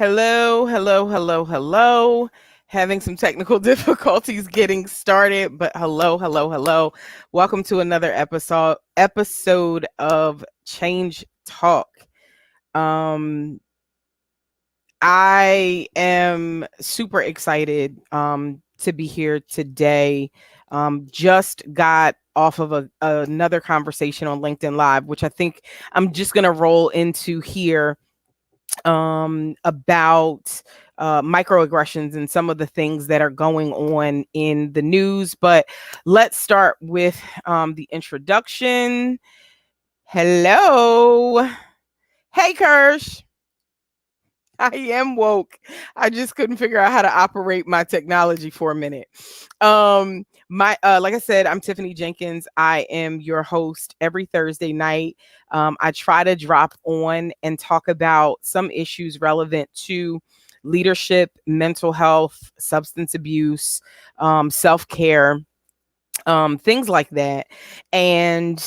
Hello, hello, hello, hello. Having some technical difficulties getting started, but hello, hello, hello. Welcome to another episode of Change Talk. Um I am super excited to be here today. Just got off of another conversation on LinkedIn Live, which I think I'm just going to roll into here about microaggressions and some of the things that are going on in the news. But let's start with the introduction. Hello. Hey, Kirsch. I am woke. I just couldn't figure out how to operate my technology for a minute. My like I said, I'm Tiffany Jenkins. I am your host every Thursday night. I try to drop on and talk about some issues relevant to leadership, mental health, substance abuse, self-care, things like that. And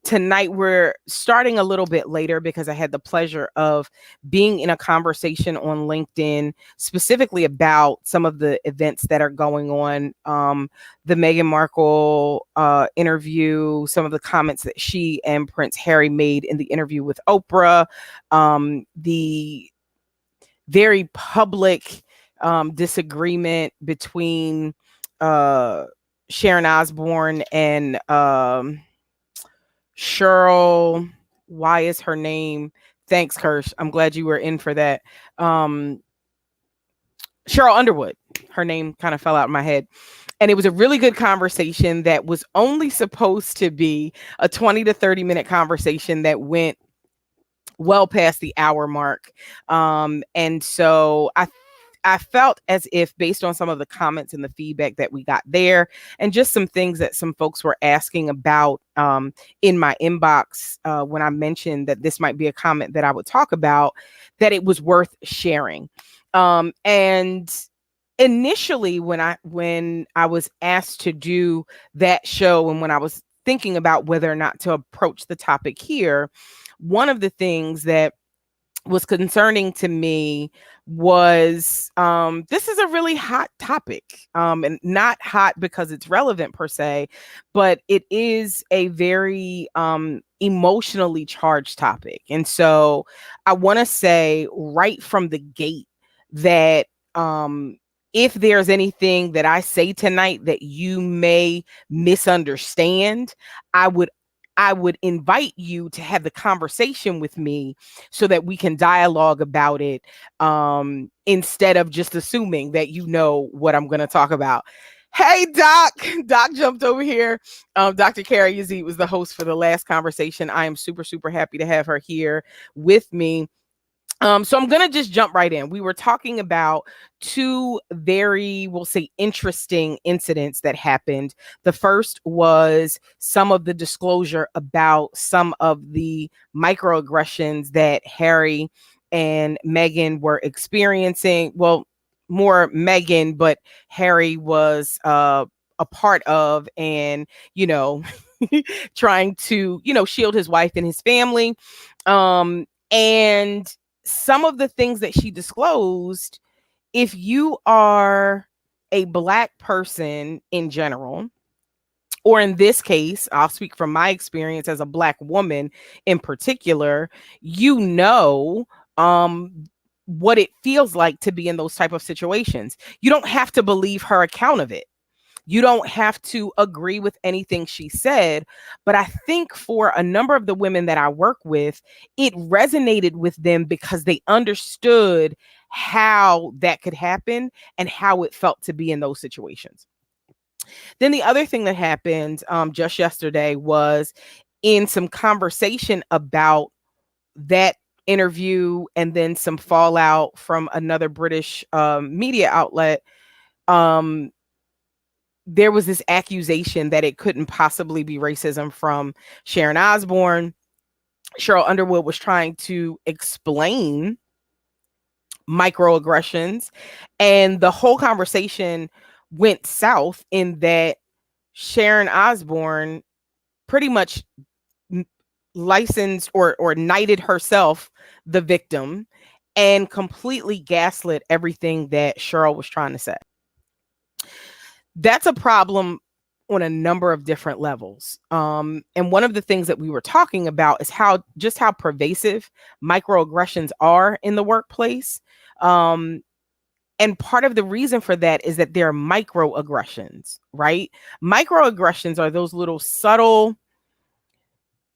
tonight we're starting a little bit later because I had the pleasure of being in a conversation on LinkedIn specifically about some of the events that are going on. The Meghan Markle interview, some of the comments that she and Prince Harry made in the interview with Oprah, the very public disagreement between Sharon Osbourne and Cheryl. Why is her name? Thanks, Kirsch. I'm glad you were in for that. Cheryl Underwood. Her name kind of fell out of my head. And it was a really good conversation that was only supposed to be a 20 to 30-minute conversation that went well past the hour mark. And so I felt as if, based on some of the comments and the feedback that we got there, and just some things that some folks were asking about in my inbox when I mentioned that this might be a comment that I would talk about, that it was worth sharing. And initially, when I was asked to do that show, and when I was thinking about whether or not to approach the topic here, one of the things that was concerning to me was this is a really hot topic, and not hot because it's relevant per se, but it is a very emotionally charged topic. And so I want to say right from the gate that if there's anything that I say tonight that you may misunderstand, I would invite you to have the conversation with me so that we can dialogue about it, instead of just assuming that you know what I'm going to talk about. Hey, Doc. Doc jumped over here. Dr. Carrie Yazid was the host for the last conversation. I am super, super happy to have her here with me. So I'm going to just jump right in. We were talking about two very, we'll say, interesting incidents that happened. The first was some of the disclosure about some of the microaggressions that Harry and Meghan were experiencing. Well, more Meghan, but Harry was a part of, and, trying to, shield his wife and his family. And some of the things that she disclosed, if you are a Black person in general, or in this case, I'll speak from my experience as a Black woman in particular, what it feels like to be in those type of situations. You don't have to believe her account of it. You don't have to agree with anything she said. But I think for a number of the women that I work with, it resonated with them because they understood how that could happen and how it felt to be in those situations. Then the other thing that happened just yesterday was in some conversation about that interview, and then some fallout from another British media outlet. There was this accusation that it couldn't possibly be racism from Sharon Osbourne. Cheryl Underwood was trying to explain microaggressions, and the whole conversation went south in that Sharon Osbourne pretty much licensed or knighted herself the victim, and completely gaslit everything that Cheryl was trying to say. That's a problem on a number of different levels. And one of the things that we were talking about is how pervasive microaggressions are in the workplace. Um, and part of the reason for that is that they're microaggressions, right? Microaggressions are those little subtle,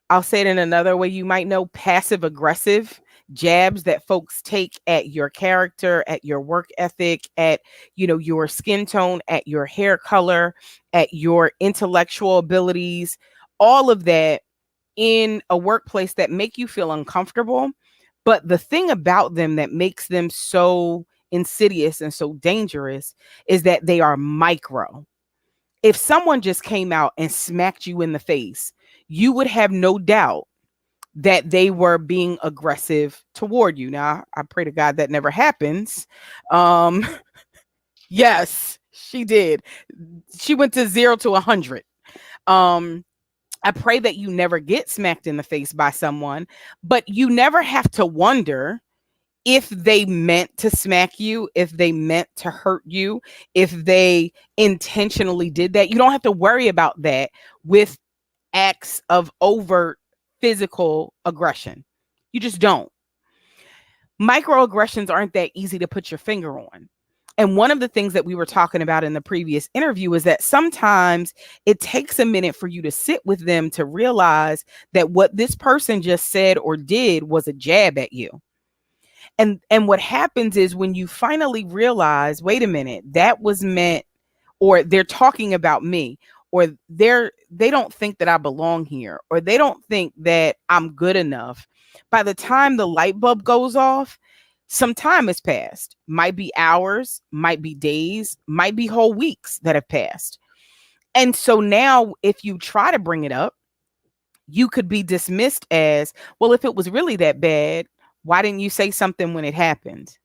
I'll say it in another way you might know, passive aggressive jabs that folks take at your character, at your work ethic, at your skin tone, at your hair color, at your intellectual abilities, all of that in a workplace that make you feel uncomfortable. But the thing about them that makes them so insidious and so dangerous is that they are micro. If someone just came out and smacked you in the face, you would have no doubt that they were being aggressive toward you. Now, I pray to God that never happens. Um, yes, she did. She went to 0 to 100. I pray that you never get smacked in the face by someone, but you never have to wonder if they meant to smack you, if they meant to hurt you, if they intentionally did that. You don't have to worry about that with acts of overt physical aggression. You just don't. Microaggressions aren't that easy to put your finger on. And one of the things that we were talking about in the previous interview is that sometimes it takes a minute for you to sit with them to realize that what this person just said or did was a jab at you. And what happens is when you finally realize, wait a minute, that was meant, or they're talking about me, or they don't think that I belong here, or they don't think that I'm good enough. By the time the light bulb goes off, some time has passed. Might be hours, might be days, might be whole weeks that have passed. And so now if you try to bring it up, you could be dismissed as, well, if it was really that bad, why didn't you say something when it happened?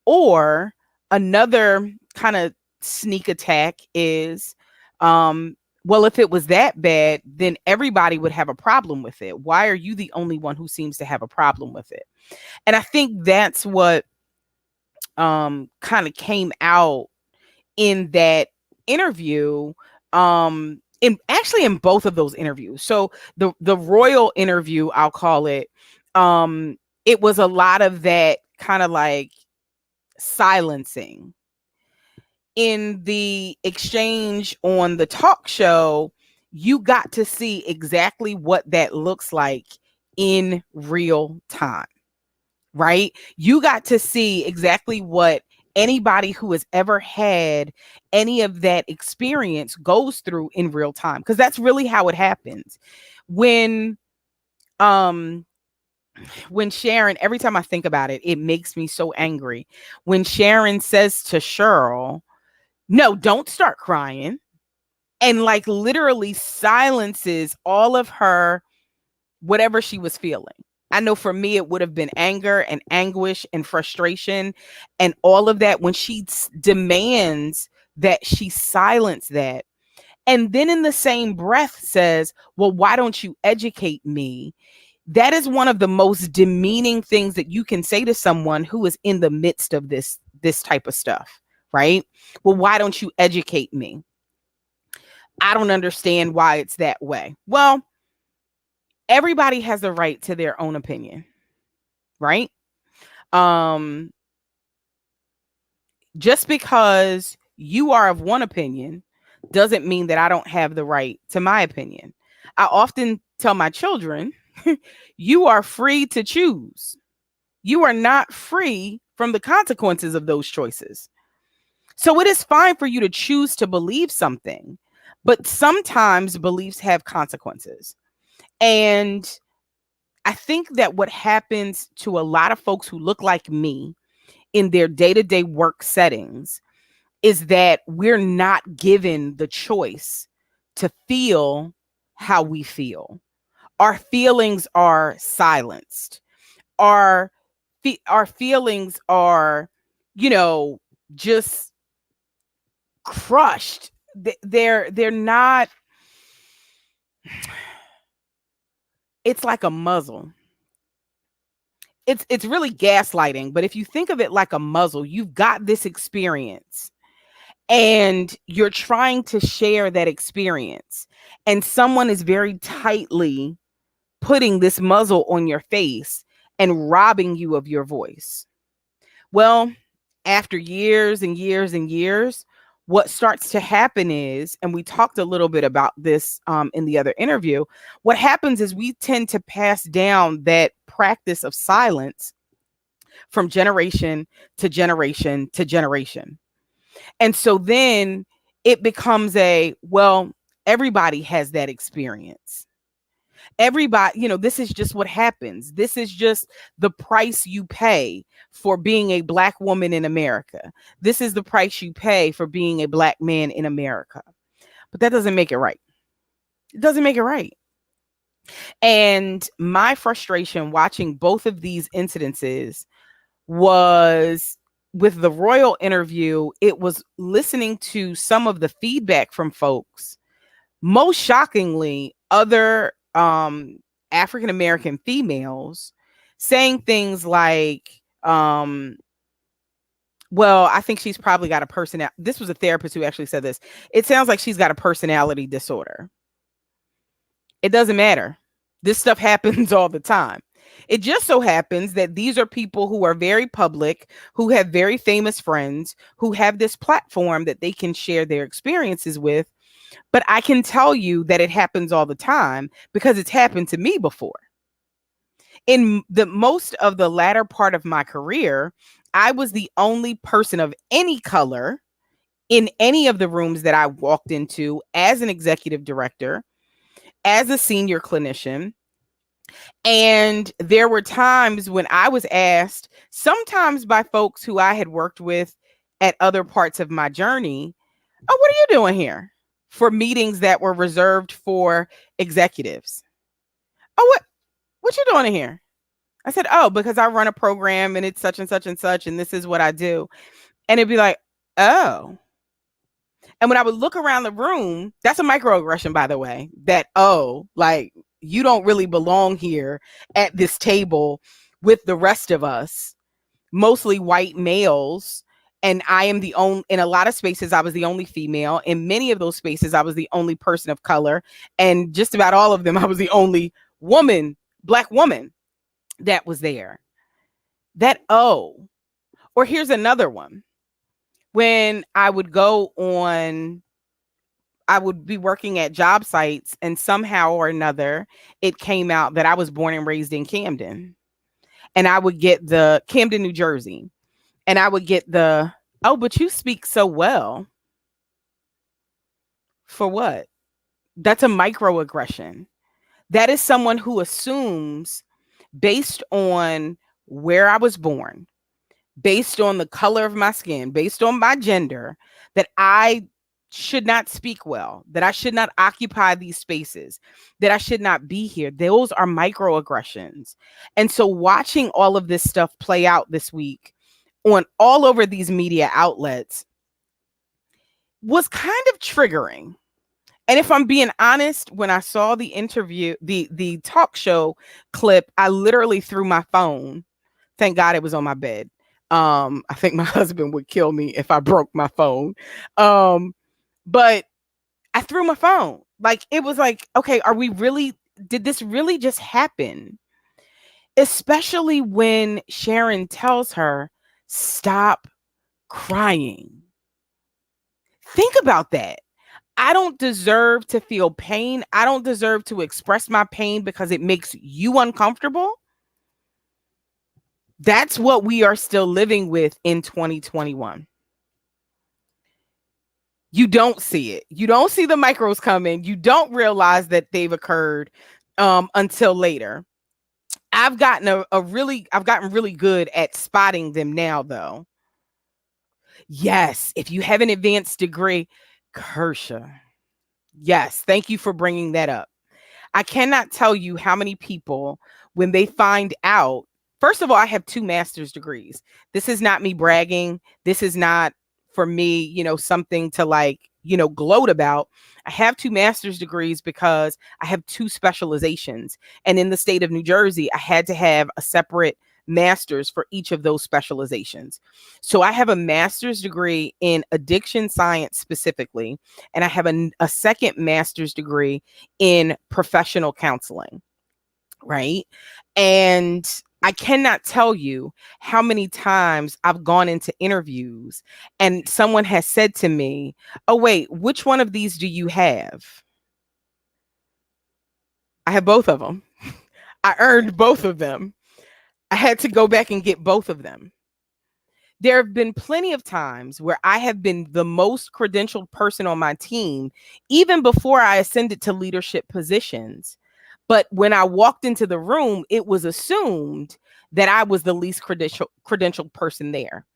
Or another kind of sneak attack is, well, if it was that bad, then everybody would have a problem with it. Why are you the only one who seems to have a problem with it? And I think that's what kind of came out in that interview, in both of those interviews. So the royal interview, I'll call it, it was a lot of that kind of like silencing. In the exchange on the talk show, you got to see exactly what that looks like in real time, right? You got to see exactly what anybody who has ever had any of that experience goes through in real time, because that's really how it happens. When um when Sharon, every time I think about it, it makes me so angry. When Sharon says to Cheryl, no, don't start crying, and like literally silences all of her whatever she was feeling. I know for me, it would have been anger and anguish and frustration and all of that when she demands that she silence that. And then in the same breath says, well, why don't you educate me? That is one of the most demeaning things that you can say to someone who is in the midst of this type of stuff, right? Well, why don't you educate me? I don't understand why it's that way. Well, everybody has the right to their own opinion, right? Um, just because you are of one opinion doesn't mean that I don't have the right to my opinion. I often tell my children, you are free to choose. You are not free from the consequences of those choices. So it is fine for you to choose to believe something, but sometimes beliefs have consequences. And I think that what happens to a lot of folks who look like me in their day-to-day work settings is that we're not given the choice to feel how we feel. Our feelings are silenced. Our our feelings are, you know, just crushed. They're not. It's like a muzzle. it's really gaslighting, but if you think of it like a muzzle, you've got this experience and you're trying to share that experience, and someone is very tightly putting this muzzle on your face and robbing you of your voice. Well, after years and years and years, what starts to happen is, and we talked a little bit about this in the other interview, what happens is we tend to pass down that practice of silence from generation to generation to generation. And so then it becomes well, everybody has that experience. Everybody, this is just what happens. This is just the price you pay for being a Black woman in America. This is the price you pay for being a Black man in America. But that doesn't make it right. It doesn't make it right. And my frustration watching both of these incidences was with the royal interview, it was listening to some of the feedback from folks. Most shockingly, other African American females saying things like, well, I think she's probably got a personality. This was a therapist who actually said this. It sounds like she's got a personality disorder. It doesn't matter. This stuff happens all the time. It just so happens that these are people who are very public, who have very famous friends, who have this platform that they can share their experiences with. But I can tell you that it happens all the time because it's happened to me before. In the most of the latter part of my career, I was the only person of any color in any of the rooms that I walked into as an executive director, as a senior clinician. And there were times when I was asked, sometimes by folks who I had worked with at other parts of my journey, oh, what are you doing here? For meetings that were reserved for executives. Oh, what you doing in here? I said, oh, because I run a program and it's such and such and such, and this is what I do. And it'd be like, oh. And when I would look around the room, that's a microaggression, by the way, that, oh, like, you don't really belong here at this table with the rest of us, mostly white males. And I am the only, in a lot of spaces, I was the only female. In many of those spaces, I was the only person of color. And just about all of them, I was the only woman, Black woman that was there. That, oh. Or here's another one. When I would be working at job sites, and somehow or another, it came out that I was born and raised in Camden. And I would get the Camden, New Jersey. And I would get the, oh, but you speak so well. For what? That's a microaggression. That is someone who assumes, based on where I was born, based on the color of my skin, based on my gender, that I should not speak well, that I should not occupy these spaces, that I should not be here. Those are microaggressions. And so watching all of this stuff play out this week on all over these media outlets was kind of triggering. And if I'm being honest, when I saw the interview, the talk show clip, I literally threw my phone. Thank God it was on my bed. I think my husband would kill me if I broke my phone. But I threw my phone. Like, it was like, okay, did this really just happen? Especially when Sharon tells her, stop crying. Think about that. I don't deserve to feel pain. I don't deserve to express my pain because it makes you uncomfortable. That's what we are still living with in 2021. You don't see it. You don't see the micros coming. You don't realize that they've occurred until later. I've gotten really good at spotting them now, though. Yes, if you have an advanced degree, Kersha. Yes, thank you for bringing that up. I cannot tell you how many people, when they find out, first of all, I have 2 master's degrees. This is not me bragging. This is not for me, something to gloat about. I have 2 master's degrees because I have 2 specializations. And in the state of New Jersey, I had to have a separate masters for each of those specializations. So I have a master's degree in addiction science specifically, and I have a second master's degree in professional counseling, right? And I cannot tell you how many times I've gone into interviews and someone has said to me, "Oh, wait, which one of these do you have?" I have both of them. I earned both of them. I had to go back and get both of them. There have been plenty of times where I have been the most credentialed person on my team, even before I ascended to leadership positions. But when I walked into the room, it was assumed that I was the least credentialed person there.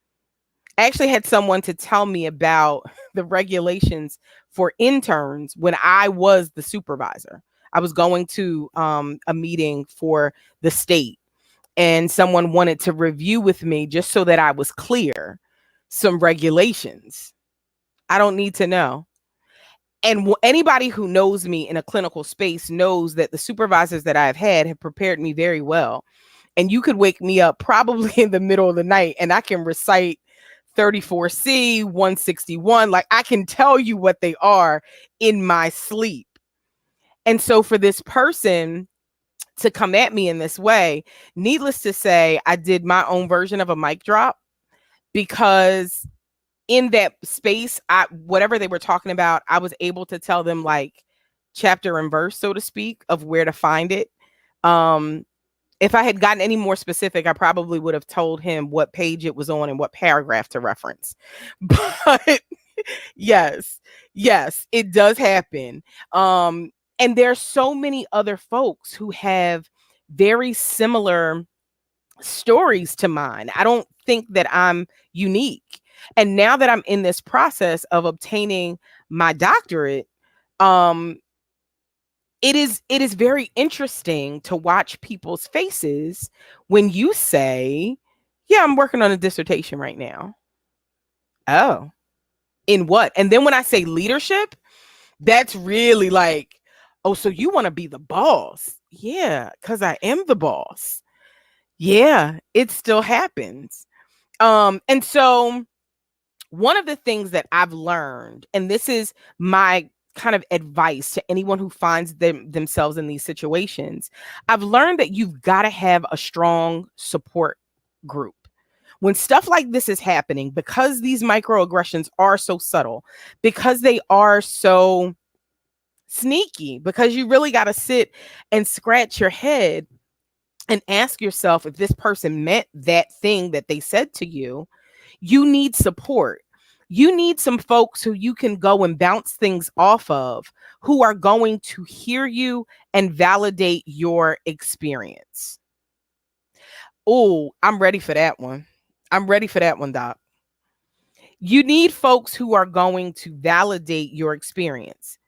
I actually had someone to tell me about the regulations for interns when I was the supervisor. I was going to a meeting for the state, and someone wanted to review with me just so that I was clear some regulations. I don't need to know. And anybody who knows me in a clinical space knows that the supervisors that I've had have prepared me very well. And you could wake me up probably in the middle of the night and I can recite 34C, 161. Like, I can tell you what they are in my sleep. And so for this person to come at me in this way, needless to say, I did my own version of a mic drop, because in that space, whatever they were talking about, I was able to tell them like chapter and verse, so to speak, of where to find it. If I had gotten any more specific, I probably would have told him what page it was on and what paragraph to reference. But yes, it does happen. And there's so many other folks who have very similar stories to mine. I don't think that I'm unique. And now that I'm in this process of obtaining my doctorate, it is very interesting to watch people's faces when you say, "Yeah, I'm working on a dissertation right now." Oh, in what? And then when I say leadership, that's really like, "Oh, so you want to be the boss?" Yeah, because I am the boss. Yeah, it still happens. And so one of the things that I've learned, and this is my kind of advice to anyone who finds themselves in these situations, I've learned that you've got to have a strong support group. When stuff like this is happening, because these microaggressions are so subtle, because they are so sneaky, because you really got to sit and scratch your head and ask yourself if this person meant that thing that they said to you. You need support. You need some folks who you can go and bounce things off of, who are going to hear you and validate your experience. Oh, I'm ready for that one. I'm ready for that one, Doc. You need folks who are going to validate your experience.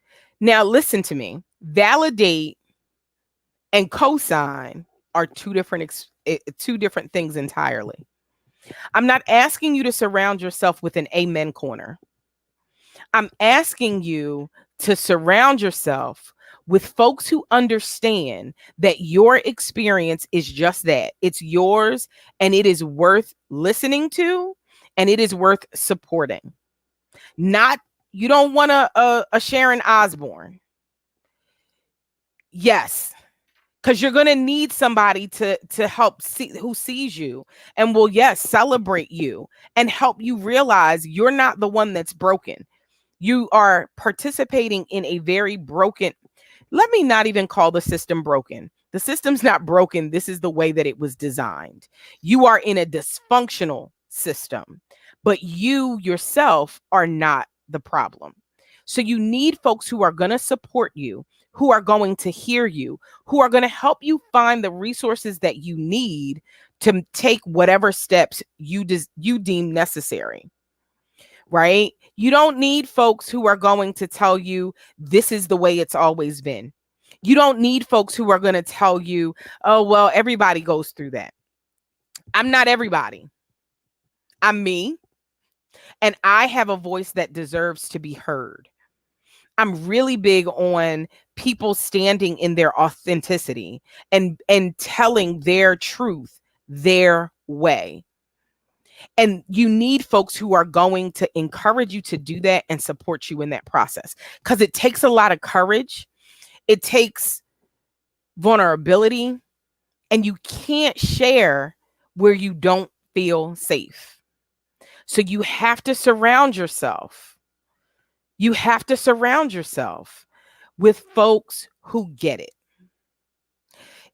Now, listen to me. Validate and cosign are two different things entirely. I'm not asking you to surround yourself with an amen corner. I'm asking you to surround yourself with folks who understand that your experience is just that. It's yours, and it is worth listening to, and it is worth supporting. Not, you don't want a Sharon Osbourne. Yes, because you're going to need somebody to help see who sees you and will, yes, celebrate you and help you realize you're not the one that's broken. You are participating in a very broken, let me not even call the system broken. The system's not broken. This is the way that it was designed. You are in a dysfunctional system, but you yourself are not the problem. So you need folks who are going to support you, who are going to hear you, who are going to help you find the resources that you need to take whatever steps you deem necessary. Right? You don't need folks who are going to tell you this is the way it's always been. You don't need folks who are going to tell you, "Oh, well, everybody goes through that." I'm not everybody. I'm me, and I have a voice that deserves to be heard. I'm really big on people standing in their authenticity and telling their truth their way. And you need folks who are going to encourage you to do that and support you in that process, because it takes a lot of courage. It takes vulnerability, and you can't share where you don't feel safe. So you have to surround yourself. You have to surround yourself with folks who get it.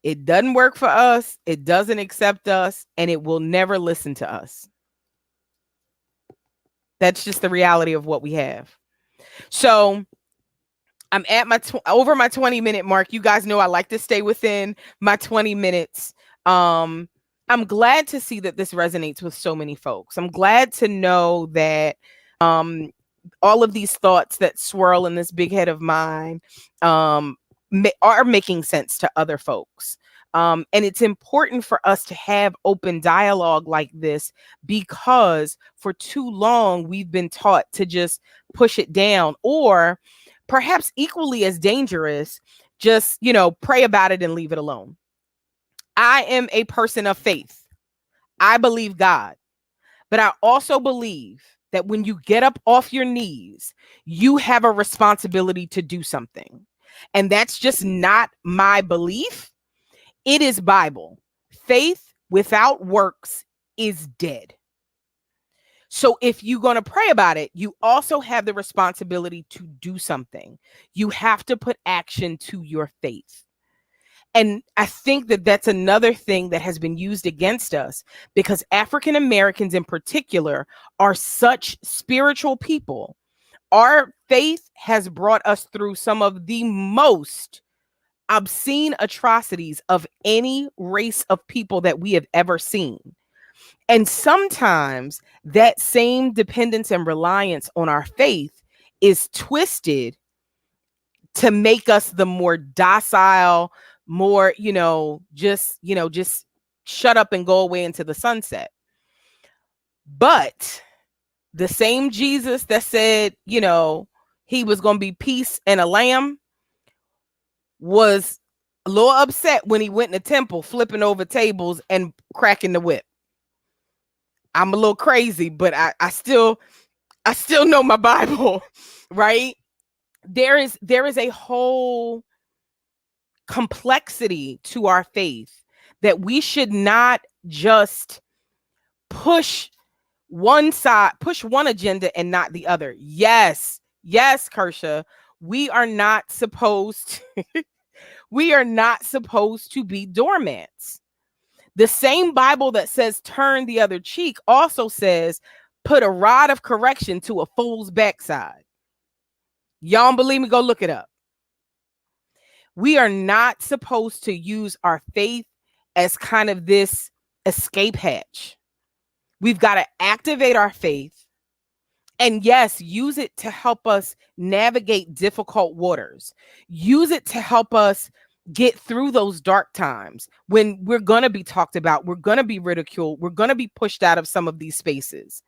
It doesn't work for us, it doesn't accept us, and it will never listen to us. That's just the reality of what we have. So I'm at my over my 20-minute mark. You guys know I like to stay within my 20 minutes. I'm glad to see that this resonates with so many folks. I'm glad to know that um all of these thoughts that swirl in this big head of mine um are making sense to other folks. And it's important for us to have open dialogue like this, because for too long we've been taught to just push it down, or perhaps equally as dangerous, just, pray about it and leave it alone. I am a person of faith. I believe God, but I also believe that when you get up off your knees, you have a responsibility to do something. And that's just not my belief. It is Bible. Faith without works is dead. So if you're going to pray about it, you also have the responsibility to do something. You have to put action to your faith. And I think that that's another thing that has been used against us, because African Americans in particular are such spiritual people. Our faith has brought us through some of the most obscene atrocities of any race of people that we have ever seen. And sometimes that same dependence and reliance on our faith is twisted to make us the more docile, more, just shut up and go away into the sunset. But the same Jesus that said, he was going to be peace and a lamb, was a little upset when he went in the temple, flipping over tables and cracking the whip. I'm a little crazy, but I still know my Bible, right? There is a whole complexity to our faith that we should not just push one side, push one agenda and not the other. Yes, Kersha, we are not supposed we are not supposed to be doormats. The same Bible that says turn the other cheek also says put a rod of correction to a fool's backside. Y'all don't believe me? Go look it up. We are not supposed to use our faith as kind of this escape hatch. We've got to activate our faith, and yes, use it to help us navigate difficult waters. Use it to help us get through those dark times when we're going to be talked about, we're going to be ridiculed, we're going to be pushed out of some of these spaces.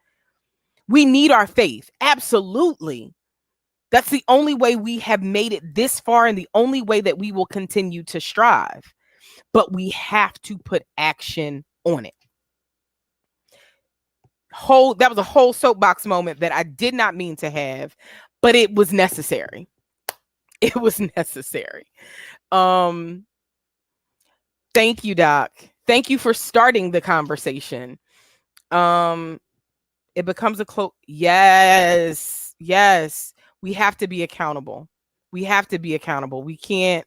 We need our faith. Absolutely. That's the only way we have made it this far, and the only way that we will continue to strive. But we have to put action on it. That was a whole soapbox moment that I did not mean to have, but it was necessary. It was necessary. Thank you, Doc. Thank you for starting the conversation. It becomes a close. Yes. We have to be accountable. We can't.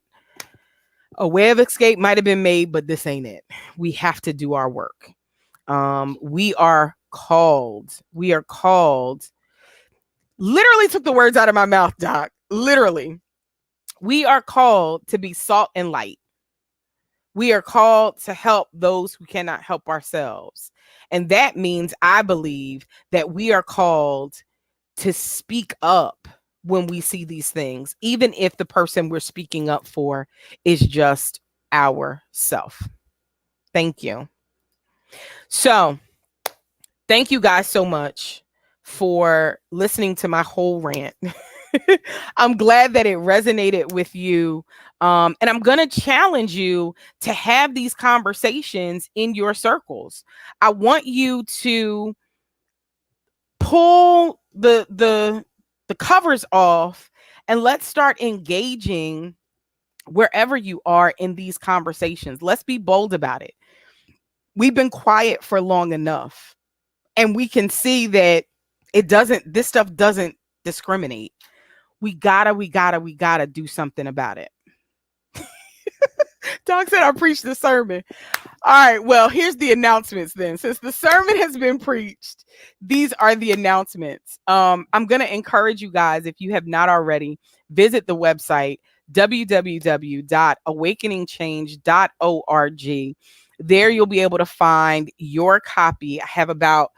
A way of escape might have been made, but this ain't it. We have to do our work. We are called. Literally took the words out of my mouth, Doc. Literally. We are called to be salt and light. We are called to help those who cannot help ourselves. And that means, I believe, that we are called to speak up when we see these things, even if the person we're speaking up for is just ourself. Thank you. So, thank you guys so much for listening to my whole rant. I'm glad that it resonated with you. And I'm going to challenge you to have these conversations in your circles. I want you to pull the covers off and let's start engaging wherever you are in these conversations. Let's be bold about it. We've been quiet for long enough, and we can see that this stuff doesn't discriminate. We gotta do something about it. Doc said I preached the sermon. All right, well, here's the announcements then. Since the sermon has been preached, these are the announcements. I'm going to encourage you guys, if you have not already, visit the website www.awakeningchange.org. There you'll be able to find your copy. I have about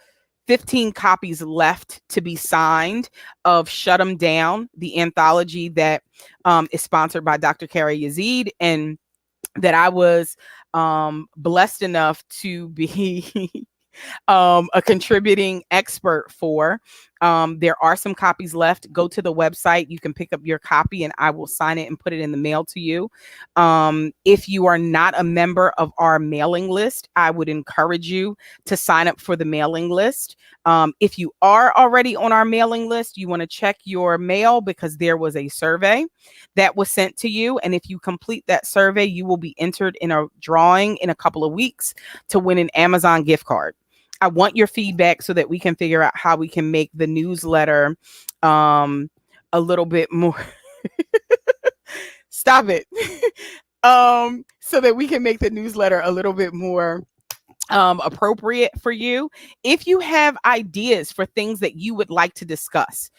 15 copies left to be signed of Shut 'Em Down, the anthology that is sponsored by Dr. Kara Yazid, and that I was blessed enough to be a contributing expert for. There are some copies left. Go to the website. You can pick up your copy and I will sign it and put it in the mail to you. If you are not a member of our mailing list, I would encourage you to sign up for the mailing list. If you are already on our mailing list, you want to check your mail because there was a survey that was sent to you. And if you complete that survey, you will be entered in a drawing in a couple of weeks to win an Amazon gift card. I want your feedback so that we can figure out how we can make the newsletter a little bit more. Stop it. So that we can make the newsletter a little bit more appropriate for you. If you have ideas for things that you would like to discuss,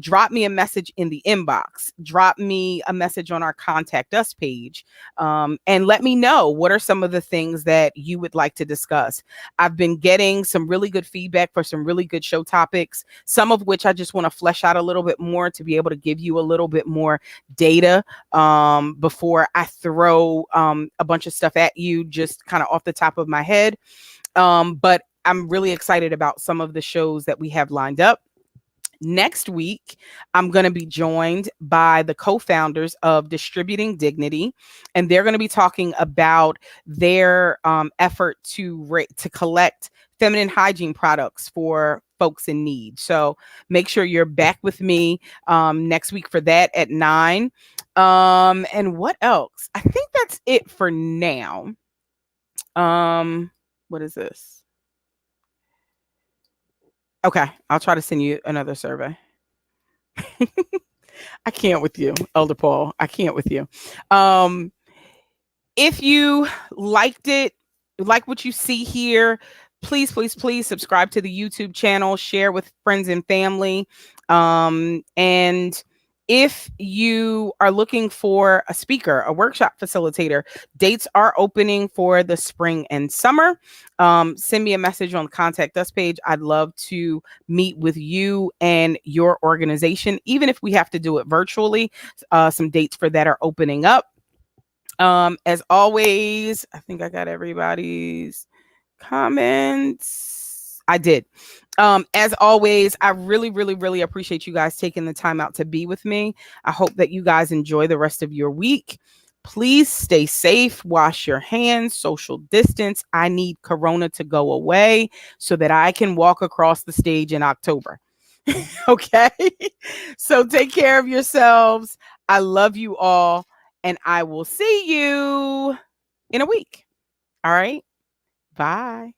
drop me a message in the inbox, drop me a message on our contact us page, and let me know what are some of the things that you would like to discuss. I've been getting some really good feedback for some really good show topics, some of which I just want to flesh out a little bit more to be able to give you a little bit more data before I throw a bunch of stuff at you just kind of off the top of my head. But I'm really excited about some of the shows that we have lined up. Next week, I'm going to be joined by the co-founders of Distributing Dignity, and they're going to be talking about their effort to collect feminine hygiene products for folks in need. So make sure you're back with me next week for that at 9. And what else? I think that's it for now. What is this? Okay, I'll try to send you another survey. I can't with you, Elder Paul. I can't with you. If you liked it, like what you see here, please, please, please subscribe to the YouTube channel, share with friends and family. And if you are looking for a speaker, a workshop facilitator, dates are opening for the spring and summer. Send me a message on the Contact Us page. I'd love to meet with you and your organization, even if we have to do it virtually. Some dates for that are opening up. As always, I think I got everybody's comments. I did. As always, I really, really, really appreciate you guys taking the time out to be with me. I hope that you guys enjoy the rest of your week. Please stay safe, wash your hands, social distance. I need Corona to go away so that I can walk across the stage in October. Okay? So take care of yourselves. I love you all, and I will see you in a week. All right? Bye.